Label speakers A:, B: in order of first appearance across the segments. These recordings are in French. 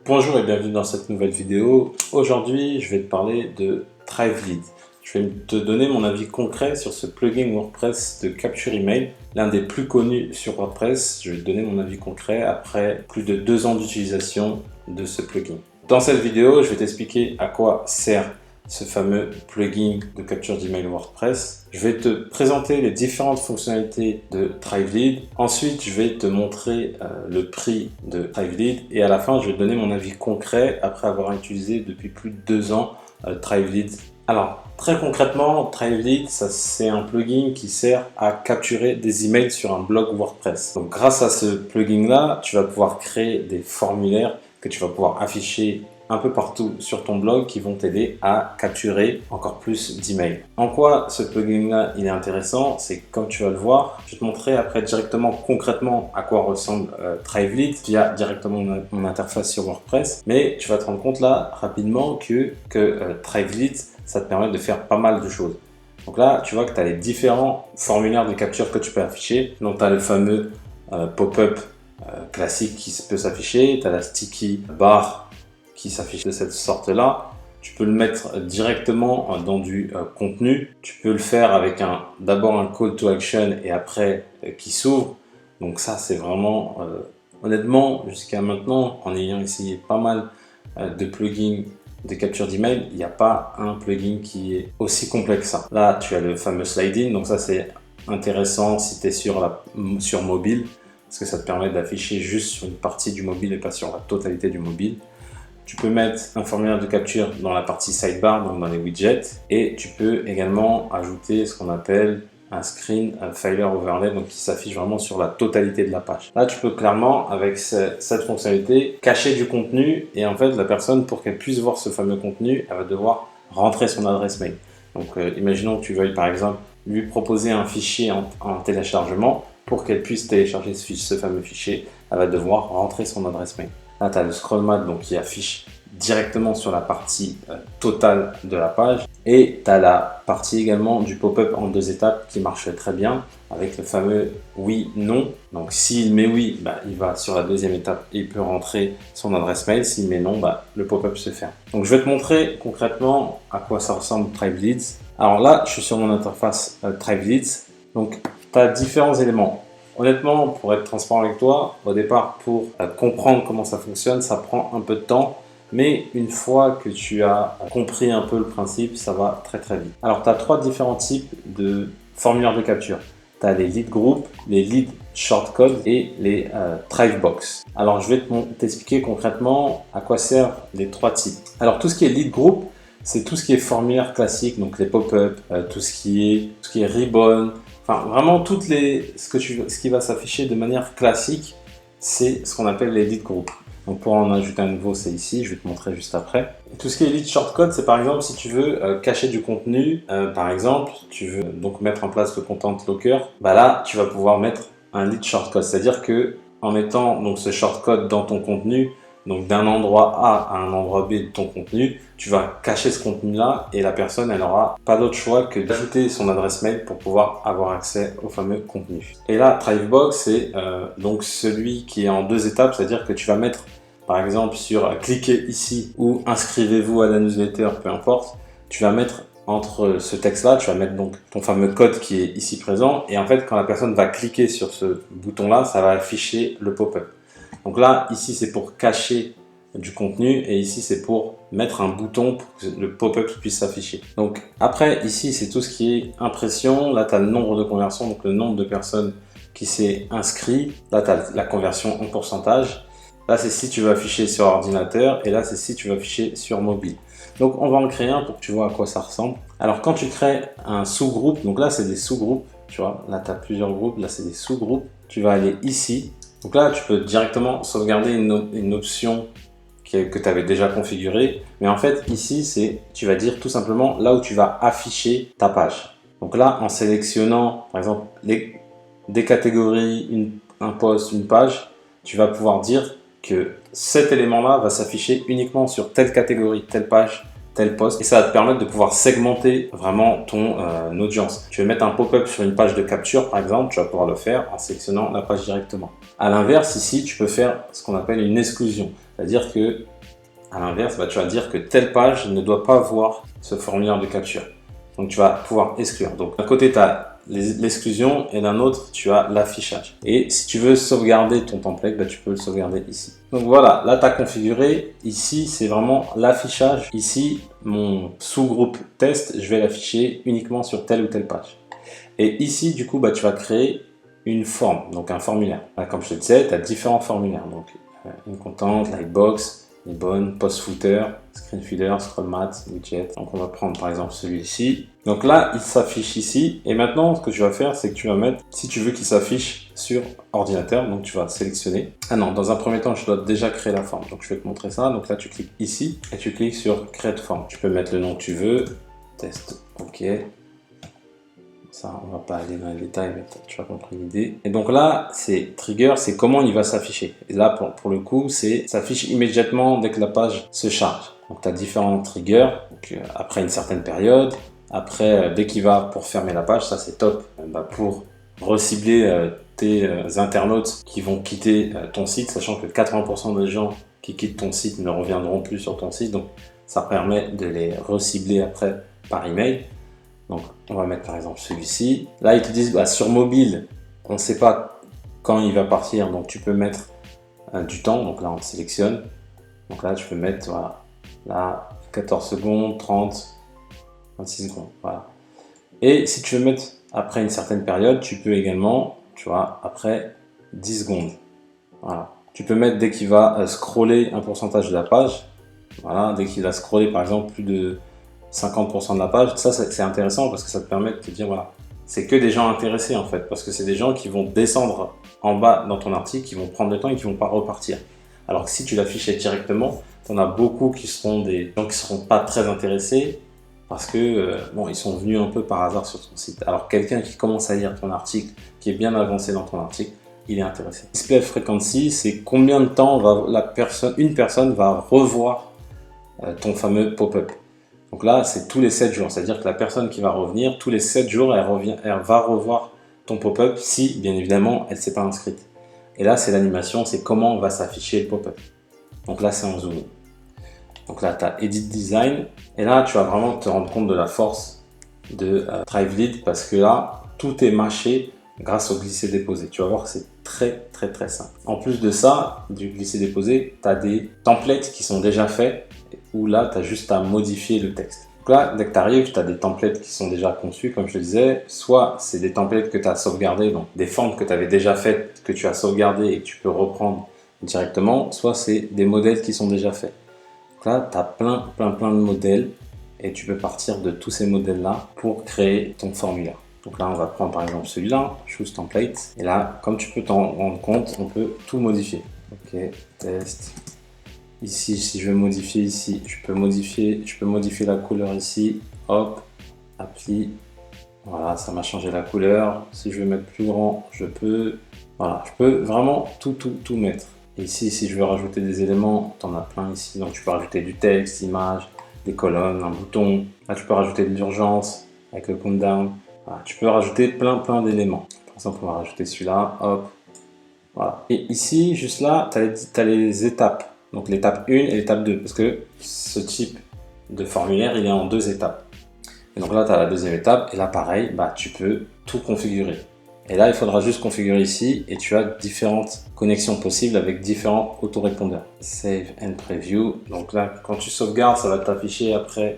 A: Bonjour et bienvenue dans cette nouvelle vidéo. Aujourd'hui, je vais te parler de ThriveLead. Je vais te donner mon avis concret sur ce plugin WordPress de capture email, l'un des plus connus sur WordPress. Je vais te donner mon avis concret après plus de 2 ans d'utilisation de ce plugin. Dans cette vidéo, je vais t'expliquer à quoi sert ce fameux plugin de capture d'email WordPress. Je vais te présenter les différentes fonctionnalités de ThriveLead. Ensuite, je vais te montrer le prix de ThriveLead et à la fin, je vais te donner mon avis concret après avoir utilisé depuis plus de 2 ans ThriveLead. Alors, très concrètement, ThriveLead, c'est un plugin qui sert à capturer des emails sur un blog WordPress. Donc, grâce à ce plugin-là, tu vas pouvoir créer des formulaires que tu vas pouvoir afficher un peu partout sur ton blog qui vont t'aider à capturer encore plus d'emails. En quoi ce plugin-là il est intéressant, c'est comme tu vas le voir, je vais te montrer après directement concrètement à quoi ressemble ThriveLead via directement mon interface sur WordPress, mais tu vas te rendre compte là rapidement que ThriveLead ça te permet de faire pas mal de choses. Donc là, tu vois que tu as les différents formulaires de capture que tu peux afficher. Donc tu as le fameux pop-up classique qui peut s'afficher, tu as la sticky bar qui s'affiche de cette sorte-là. Tu peux le mettre directement dans du contenu. Tu peux le faire avec d'abord un call to action et après qui s'ouvre. Donc ça, c'est vraiment, honnêtement, jusqu'à maintenant, en ayant essayé pas mal de plugins de capture d'email, il n'y a pas un plugin qui est aussi complet que ça. Là, tu as le fameux slide-in. Donc ça, c'est intéressant si tu es sur mobile, parce que ça te permet d'afficher juste sur une partie du mobile et pas sur la totalité du mobile. Tu peux mettre un formulaire de capture dans la partie sidebar, donc dans les widgets, et tu peux également ajouter ce qu'on appelle un screen filer overlay, donc qui s'affiche vraiment sur la totalité de la page. Là, tu peux clairement, avec cette fonctionnalité, cacher du contenu, et en fait, la personne, pour qu'elle puisse voir ce fameux contenu, elle va devoir rentrer son adresse mail. Donc, imaginons que tu veuilles, par exemple, lui proposer un fichier en téléchargement. Pour qu'elle puisse télécharger ce fameux fichier, elle va devoir rentrer son adresse mail. Là, tu as le scroll mat donc, qui affiche directement sur la partie totale de la page. Et tu as la partie également du pop-up en 2 étapes qui marche très bien avec le fameux oui, non. Donc s'il met oui, il va sur la 2e étape et il peut rentrer son adresse mail. S'il met non, le pop-up se ferme. Donc je vais te montrer concrètement à quoi ça ressemble ThriveLead. Alors là, je suis sur mon interface ThriveLead. Donc tu as différents éléments. Honnêtement, pour être transparent avec toi, au départ, pour comprendre comment ça fonctionne, ça prend un peu de temps. Mais une fois que tu as compris un peu le principe, ça va très très vite. Alors, tu as 3 différents types de formulaires de capture. Tu as les lead group, les lead shortcode et les Thrivebox. Alors, je vais t'expliquer concrètement à quoi servent les 3 types. Alors, tout ce qui est lead group, c'est tout ce qui est formulaire classique, donc les pop-up, tout ce qui est ribbon. Enfin, vraiment, ce qui va s'afficher de manière classique, c'est ce qu'on appelle les lead groups. Donc, pour en ajouter un nouveau, c'est ici. Je vais te montrer juste après. Et tout ce qui est lead shortcode, c'est par exemple si tu veux cacher du contenu. Par exemple, tu veux donc mettre en place le content locker. Là, tu vas pouvoir mettre un lead shortcode. C'est-à-dire que en mettant donc ce shortcode dans ton contenu, donc d'un endroit A à un endroit B de ton contenu, tu vas cacher ce contenu-là et la personne, elle n'aura pas d'autre choix que d'ajouter son adresse mail pour pouvoir avoir accès au fameux contenu. Et là, Thrivebox, c'est donc celui qui est en 2 étapes, c'est-à-dire que tu vas mettre, par exemple, sur cliquez ici ou inscrivez-vous à la newsletter, peu importe, tu vas mettre entre ce texte-là, tu vas mettre donc ton fameux code qui est ici présent et en fait, quand la personne va cliquer sur ce bouton-là, ça va afficher le pop-up. Donc là, ici, c'est pour cacher du contenu et ici, c'est pour mettre un bouton pour que le pop-up puisse s'afficher. Donc après, ici, c'est tout ce qui est impression. Là, tu as le nombre de conversions, donc le nombre de personnes qui s'est inscrit. Là, tu as la conversion en pourcentage. Là, c'est si tu veux afficher sur ordinateur et là, c'est si tu veux afficher sur mobile. Donc, on va en créer un pour que tu vois à quoi ça ressemble. Alors, quand tu crées un sous-groupe, donc là, c'est des sous-groupes, tu vois. Là, tu as plusieurs groupes, là, c'est des sous-groupes. Tu vas aller ici. Donc là, tu peux directement sauvegarder une option que tu avais déjà configurée. Mais en fait, ici, tu vas dire tout simplement là où tu vas afficher ta page. Donc là, en sélectionnant, par exemple, des catégories, un post, une page, tu vas pouvoir dire que cet élément-là va s'afficher uniquement sur telle catégorie, telle page, tel post. Et ça va te permettre de pouvoir segmenter vraiment ton audience. Tu veux mettre un pop-up sur une page de capture, par exemple, tu vas pouvoir le faire en sélectionnant la page directement. À l'inverse, ici, tu peux faire ce qu'on appelle une exclusion. C'est-à-dire que À l'inverse, bah, tu vas dire que telle page ne doit pas voir ce formulaire de capture. Donc tu vas pouvoir exclure. Donc d'un côté, tu as l'exclusion et d'un autre, tu as l'affichage. Et si tu veux sauvegarder ton template, bah, tu peux le sauvegarder ici. Donc voilà, là tu as configuré. Ici, c'est vraiment l'affichage. Ici, mon sous-groupe test, je vais l'afficher uniquement sur telle ou telle page. Et ici, du coup, bah, tu vas créer une forme, donc un formulaire. Là, comme je te disais, tu as différents formulaires. Donc une contente, lightbox, Ribbon, post footer, screen feeder, scroll mat, widget. Donc on va prendre par exemple celui-ci. Donc là, il s'affiche ici. Et maintenant, ce que tu vas faire, c'est que tu vas mettre, si tu veux qu'il s'affiche sur ordinateur, donc tu vas sélectionner. Ah non, dans un premier temps, je dois déjà créer la forme. Donc je vais te montrer ça. Donc là, tu cliques ici et tu cliques sur Create Form. Tu peux mettre le nom que tu veux. Test, ok. Ça, on va pas aller dans les détails, mais tu as compris l'idée. Et donc là, c'est trigger, c'est comment il va s'afficher. Et là, pour le coup, c'est s'affiche immédiatement dès que la page se charge. Donc tu as différents triggers, donc, après une certaine période, après dès qu'il va pour fermer la page, ça c'est top. Pour recibler tes internautes qui vont quitter ton site, sachant que 80% des gens qui quittent ton site ne reviendront plus sur ton site, donc ça permet de les recibler après par email. Donc, on va mettre par exemple celui-ci. Là, ils te disent, bah, sur mobile, on ne sait pas quand il va partir. Donc, tu peux mettre du temps. Donc là, on sélectionne. Donc là, tu peux mettre, voilà, là, 14 secondes, 30, 26 secondes. Voilà. Et si tu veux mettre après une certaine période, tu peux également, tu vois, après 10 secondes. Voilà. Tu peux mettre dès qu'il va scroller un pourcentage de la page. Voilà, dès qu'il a scrollé, par exemple, plus de 50% de la page, ça c'est intéressant parce que ça te permet de te dire voilà, c'est que des gens intéressés en fait, parce que c'est des gens qui vont descendre en bas dans ton article, qui vont prendre le temps et qui vont pas repartir. Alors que si tu l'affichais directement, tu en as beaucoup qui seront des gens qui seront pas très intéressés parce que bon, ils sont venus un peu par hasard sur ton site. Alors quelqu'un qui commence à lire ton article, qui est bien avancé dans ton article, il est intéressé. Display frequency, c'est combien de temps une personne va revoir ton fameux pop-up. Donc là, c'est tous les 7 jours, c'est-à-dire que la personne qui va revenir, tous les 7 jours, elle va revoir ton pop-up si, bien évidemment, elle ne s'est pas inscrite. Et là, c'est l'animation, c'est comment va s'afficher le pop-up. Donc là, c'est en zoom. Donc là, tu as Edit Design, et là, tu vas vraiment te rendre compte de la force de ThriveLead, parce que là, tout est mâché grâce au glisser-déposer. Tu vas voir que c'est très, très, très simple. En plus de ça, du glisser-déposer, tu as des templates qui sont déjà faits, où là, tu as juste à modifier le texte. Donc là, dès que tu arrives, tu as des templates qui sont déjà conçus, comme je te disais. Soit c'est des templates que tu as sauvegardés, donc des formes que tu avais déjà faites, que tu as sauvegardées et que tu peux reprendre directement. Soit c'est des modèles qui sont déjà faits. Donc là, tu as plein de modèles et tu peux partir de tous ces modèles-là pour créer ton formulaire. Donc là, on va prendre par exemple celui-là, Choose Template. Et là, comme tu peux t'en rendre compte, on peut tout modifier. Ok, test. Ici, si je veux modifier ici, je peux modifier la couleur ici. Hop, appli. Voilà, ça m'a changé la couleur. Si je veux mettre plus grand, je peux. Voilà, je peux vraiment tout mettre. Et ici, si je veux rajouter des éléments, tu en as plein ici. Donc tu peux rajouter du texte, images, des colonnes, un bouton. Là, tu peux rajouter de l'urgence avec le countdown. Voilà, tu peux rajouter plein d'éléments. Par exemple, on va rajouter celui-là. Hop. Voilà. Et ici, juste là, tu as les étapes. Donc l'étape 1 et l'étape 2, parce que ce type de formulaire, il est en 2 étapes. Et donc là, tu as la deuxième étape, et là, pareil, tu peux tout configurer. Et là, il faudra juste configurer ici, et tu as différentes connexions possibles avec différents autorépondeurs. Save and Preview. Donc là, quand tu sauvegardes, ça va t'afficher après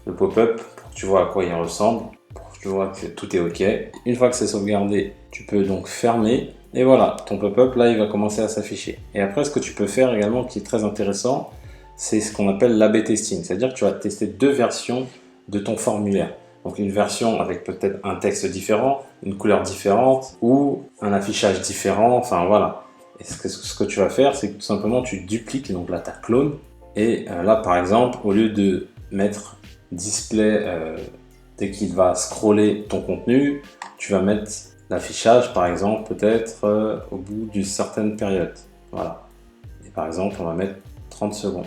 A: le pop-up, pour que tu vois à quoi il ressemble, pour que tu vois que tout est OK. Une fois que c'est sauvegardé, tu peux donc fermer. Et voilà, ton pop-up, là, il va commencer à s'afficher. Et après, ce que tu peux faire également, qui est très intéressant, c'est ce qu'on appelle l'A/B testing. C'est-à-dire que tu vas tester 2 versions de ton formulaire. Donc une version avec peut-être un texte différent, une couleur différente ou un affichage différent. Enfin voilà. Et ce que tu vas faire, c'est que tout simplement, tu dupliques. Donc là, tu as clone. Et là, par exemple, au lieu de mettre display dès qu'il va scroller ton contenu, tu vas mettre l'affichage, par exemple, peut-être au bout d'une certaine période. Voilà. Et par exemple, on va mettre 30 secondes.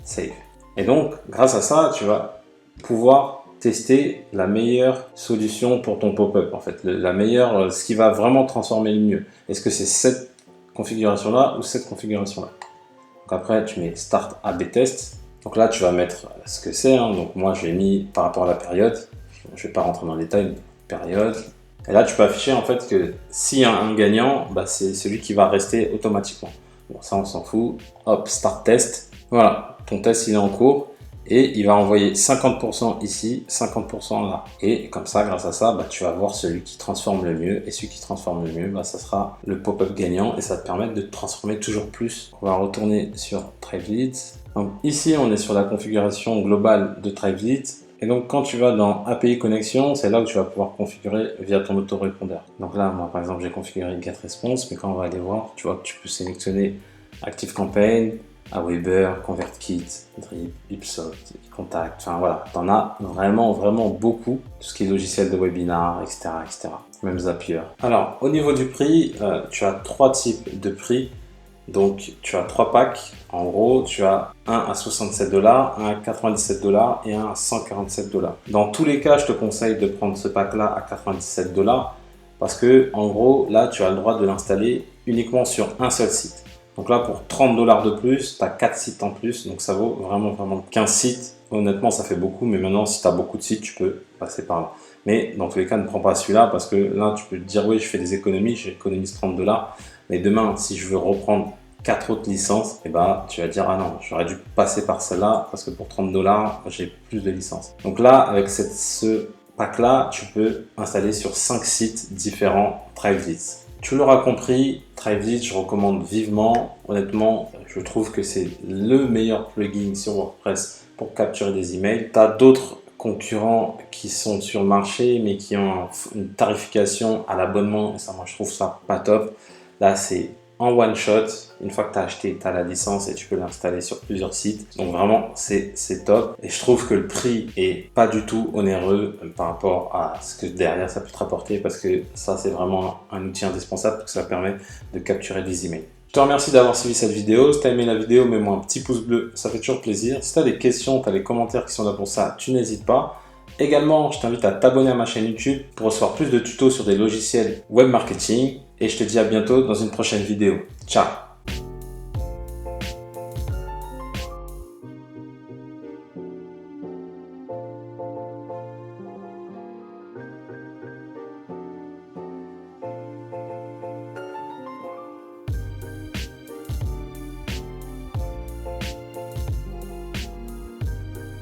A: Save. Et donc, grâce à ça, tu vas pouvoir tester la meilleure solution pour ton pop-up, en fait. La meilleure, ce qui va vraiment transformer le mieux. Est-ce que c'est cette configuration-là ou cette configuration-là? Donc après, tu mets Start AB Test. Donc là, tu vas mettre ce que c'est. Donc moi, je l'ai mis par rapport à la période. Je ne vais pas rentrer dans le détail, période. Et là, tu peux afficher en fait que s'il y a un gagnant, c'est celui qui va rester automatiquement. Bon, ça, on s'en fout. Hop, Start Test. Voilà, ton test, il est en cours. Et il va envoyer 50% ici, 50% là. Et comme ça, grâce à ça, tu vas voir celui qui transforme le mieux. Et celui qui transforme le mieux, ça sera le pop-up gagnant. Et ça va te permettre de te transformer toujours plus. On va retourner sur Thrive Leads. Donc ici, on est sur la configuration globale de Thrive Leads. Et donc, quand tu vas dans API Connexion, c'est là que tu vas pouvoir configurer via ton autorépondeur. Donc là, moi, par exemple, j'ai configuré Get Response. Mais quand on va aller voir, tu vois que tu peux sélectionner Active Campaign, Aweber, ConvertKit, Drip, Ipsos, Contact, enfin voilà, tu en as vraiment beaucoup, tout ce qui est logiciel de webinar, etc. Même Zapier. Alors, au niveau du prix, tu as 3 types de prix. Donc, tu as 3 packs. En gros, tu as un à 67 $, un à 97 $ et un à 147 $. Dans tous les cas, je te conseille de prendre ce pack-là à 97 $ parce que, en gros, là, tu as le droit de l'installer uniquement sur un seul site. Donc là, pour 30 $ de plus, tu as 4 sites en plus. Donc ça vaut vraiment 15 sites. Honnêtement, ça fait beaucoup. Mais maintenant, si tu as beaucoup de sites, tu peux passer par là. Mais dans tous les cas, ne prends pas celui-là parce que là, tu peux te dire, oui, je fais des économies, j'économise 30 $. Mais demain, si je veux reprendre 4 autres licences, tu vas dire, ah non, j'aurais dû passer par celle-là parce que pour 30 $, j'ai plus de licences. Donc là, avec ce pack-là, tu peux installer sur 5 sites différents Thrive Leads. Tu l'auras compris, Thrive Leads, je recommande vivement. Honnêtement, je trouve que c'est le meilleur plugin sur WordPress pour capturer des emails. Tu as d'autres concurrents qui sont sur le marché, mais qui ont une tarification à l'abonnement. Et ça, moi, je trouve ça pas top. Là, c'est en one shot. Une fois que tu as acheté, tu as la licence et tu peux l'installer sur plusieurs sites. Donc vraiment, c'est top. Et je trouve que le prix est pas du tout onéreux par rapport à ce que derrière ça peut te rapporter parce que ça, c'est vraiment un outil indispensable parce que ça permet de capturer des emails. Je te remercie d'avoir suivi cette vidéo. Si tu as aimé la vidéo, mets-moi un petit pouce bleu, ça fait toujours plaisir. Si tu as des questions, tu as les commentaires qui sont là pour ça, tu n'hésites pas. Également, je t'invite à t'abonner à ma chaîne YouTube pour recevoir plus de tutos sur des logiciels web marketing. Et je te dis à bientôt dans une prochaine vidéo. Ciao!